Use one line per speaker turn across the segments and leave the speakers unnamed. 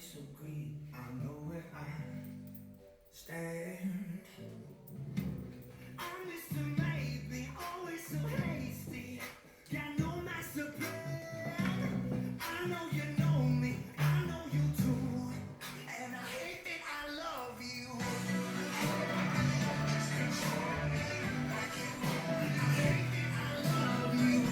so green, I know where I stand. I'm Mr. Maybe, always so hasty. Got no master plan. I know you know me, I know you too. And I hate that I love you. I love you.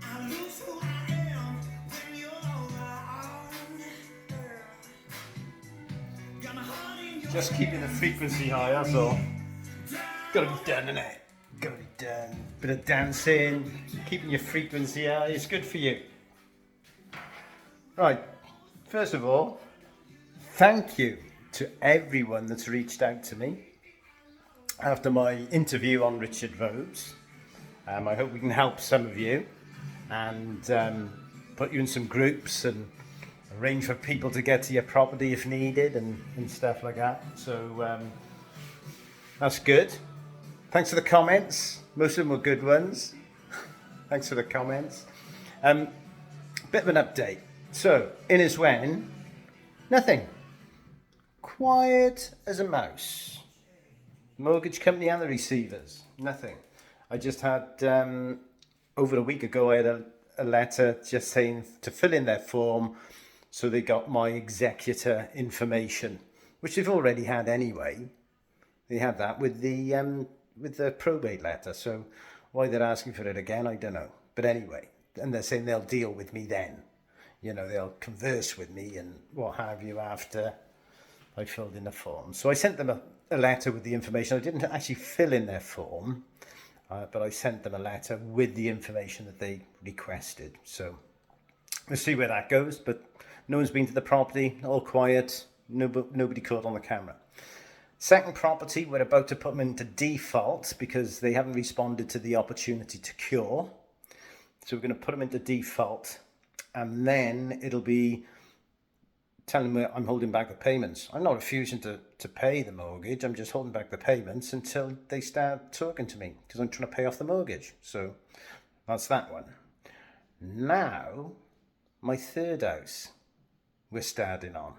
I lose who I am when you're around. Got my heart in your
Just keeping the frequency high, that's all. Gotta be done, innit? Gotta be done. Bit of dancing, keeping your frequency high, it's good for you. Right, first of all, thank you to everyone that's reached out to me after my interview on Richard Robes. I hope we can help some of you and put you in some groups and arrange for people to get to your property if needed and stuff like that. So that's good. Thanks for the comments. Most of them were good ones. Thanks for the comments. Bit of an update. So, in as when, nothing. Quiet as a mouse. Mortgage company and the receivers, nothing. I just had, over a week ago, I had a letter just saying to fill in their form so they got my executor information, which they've already had anyway. They had that with the probate letter, so why they're asking for it again, I don't know. But anyway, and they're saying they'll deal with me then. You know, they'll converse with me and what have you after I filled in the form. So I sent them a letter with the information. I didn't actually fill in their form, but I sent them a letter with the information that they requested. So we'll see where that goes, but no one's been to the property, all quiet, nobody caught on the camera. Second property, we're about to put them into default because they haven't responded to the opportunity to cure. So we're going to put them into default and then it'll be telling me I'm holding back the payments. I'm not refusing to pay the mortgage. I'm just holding back the payments until they start talking to me because I'm trying to pay off the mortgage. So that's that one. Now, my third house we're starting on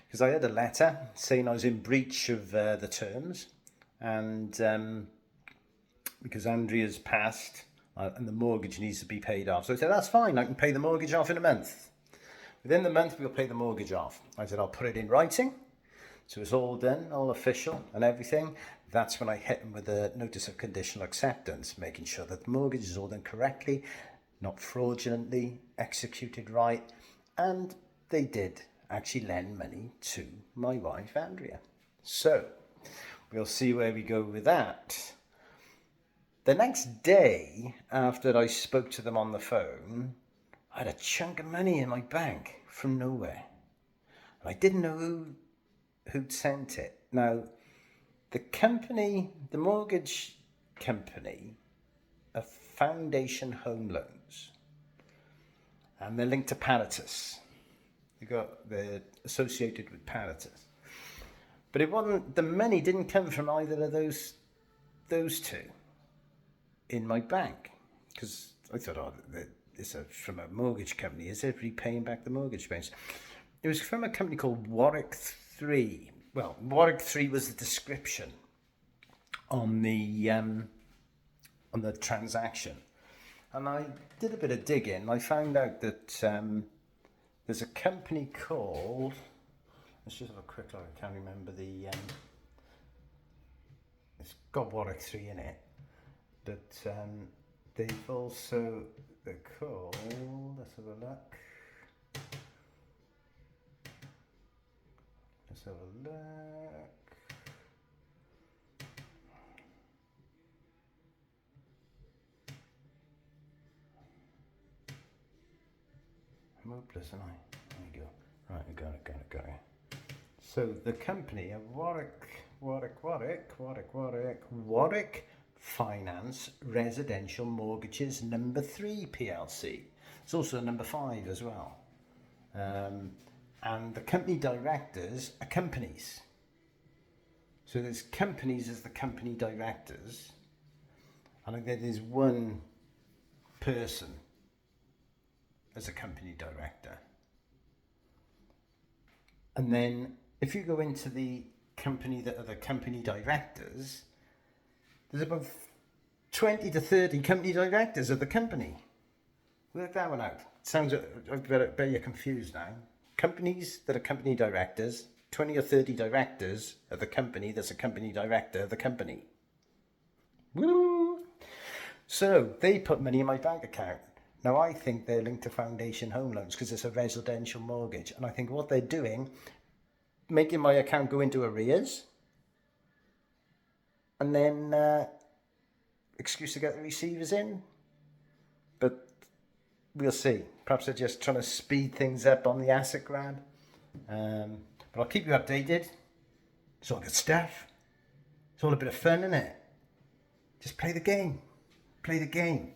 because I had a letter saying I was in breach of the terms and because Andrea's passed and the mortgage needs to be paid off. So I said, that's fine. I can pay the mortgage off in a month. Within the month, we'll pay the mortgage off. I said, I'll put it in writing. So it's all done, all official and everything. That's when I hit them with a notice of conditional acceptance, making sure that the mortgage is all done correctly, not fraudulently, executed right. And they did actually lend money to my wife, Andrea. So we'll see where we go with that. The next day after I spoke to them on the phone, I had a chunk of money in my bank from nowhere. I didn't know who'd sent it. Now, the company, the mortgage company, are Foundation Home Loans. And they're linked to Paratus. They're associated with Paratus. But it wasn't, the money didn't come from either of those two in my bank. Because I thought, it's from a mortgage company. Is everybody paying back the mortgage payments? It was from a company called Warwick 3. Well, Warwick 3 was the description on the transaction. And I did a bit of digging. I found out that there's a company called, let's just have a quick look, I can't remember it's got Warwick 3 in it. But they've also, they're called, let's have a look. Let's have a look. I'm hopeless, am I? There you go. Right, I got it. So the company of Warwick Finance Residential Mortgages number 3 PLC. It's also number 5 as well. And the company directors are companies. So there's companies as the company directors. And I think there's one person as a company director. And then if you go into the company that are the company directors, there's about 20 to 30 company directors of the company. Work that one out. Sounds, I bet you're confused now. Companies that are company directors, 20 or 30 directors of the company that's a company director of the company. Woo! So they put money in my bank account. Now I think they're linked to Foundation Home Loans because it's a residential mortgage. And I think what they're doing, making my account go into arrears, and then excuse to get the receivers in. But we'll see. Perhaps they're just trying to speed things up on the asset grab. But I'll keep you updated. It's all good stuff. It's all a bit of fun, isn't it? Just play the game. Play the game.